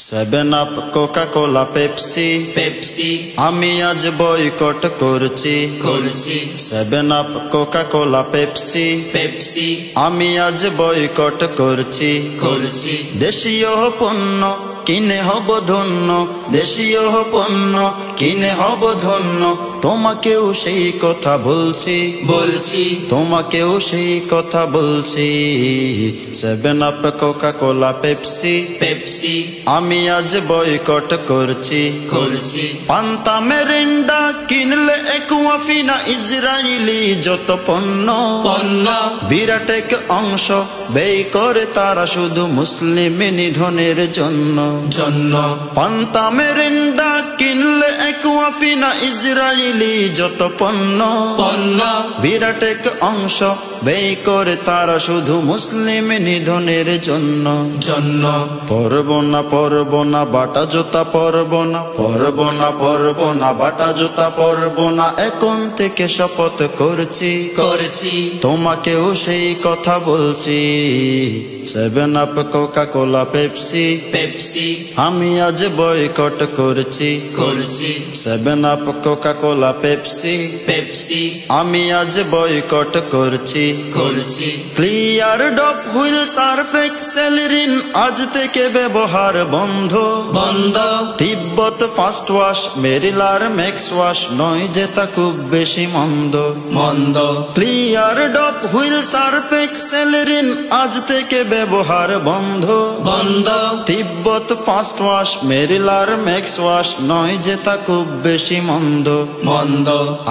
Seven Up, Coca Cola, Pepsi Pepsi আমি আজ boycott করছি। Seven Up, Coca Cola, Pepsi Pepsi আমি আজ বয়কট করছি। দেশীয় পণ্য কিনে হব ধন্য, দেশীয় পণ্য কিনে হব ধন্য। তোমাকেও সেই কথা বলছি, তোমাকেও সেই কথা বলছি। Seven Up, Coca Cola, Pepsi Pepsi আমি আজ বয়কট করছি। পান্তা মেরিন্ডা কিনলে একুয়াফিনা ইসরায়েলি যত পণ্য, বিরাট এক অংশ ব্যয় করে তারা শুধু মুসলিম নিধনের জন্য। পান্তা মেরিন্ডা কিনলে একুয়াফিনা ইসরায়েলি যত পণ্য, বিরাট এক অংশ ব্যয় করে তারা শুধু মুসলিম নিধনের জন্য। পরব না, পরব না বাটা জুতা, পরব না, পরব না, পরব না বাটা জুতা, পরব না। এখন থেকে শপথ করছি, তোমাকেও সেই কথা বলছি। Seven Up, Coca Cola, Pepsi Pepsi আমি আজ বয়কট করছি। Seven Up, Coca Cola, Pepsi Pepsi আমি আজ বয়কট করছি। Clear, Dove, Wheel, Surf Excel, Rin আজ থেকে ব্যবহার বন্ধ। তিব্বত ফাস্ট ওয়াশ, মেরিলার ম্যাক্স ওয়াশ নয় যে তা খুব বেশি মন্দ। Clear, Dove, Wheel, Surf Excel, Rin আজ থেকে ব্যবহার বন্ধ। তিব্বত ফাস্ট ওয়াশ, মেরিলার ম্যাক্স ওয়াশ নয় যে তা খুব বেশি মন্দ।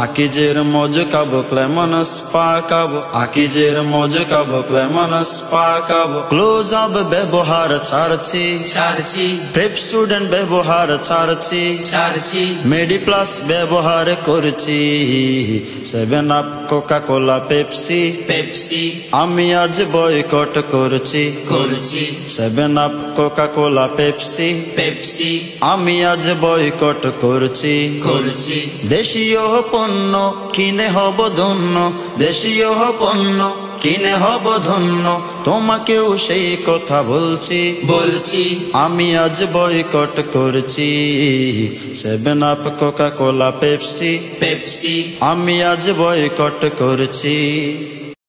আকিজের মজ খাবো, ক্লেমনস পা খাবো, আকিজের মজ খাবো, ক্লেমনস পা খাবো। ক্লোজ আপ ব্যবহার ছাড়ছি, প্রেপসুডেন্ট ব্যবহার ছাড়ছি, মেডি প্লাস ব্যবহার করছি। Seven Up, Coca Cola, Pepsi Pepsi আমি আজ বয়কট করছি। Seven Up, Coca Cola, Pepsi Pepsi আমি আজ বয়কট করছি। দেশীয় পণ্য কিনে হব ধন্য, দেশীয় পণ্য কিনে হব ধন্য। তোমাকেও সেই কথা বলছি, আমি আজ বয়কট করছি। Seven Up, Coca Cola, Pepsi Pepsi আমি আজ বয়কট করছি।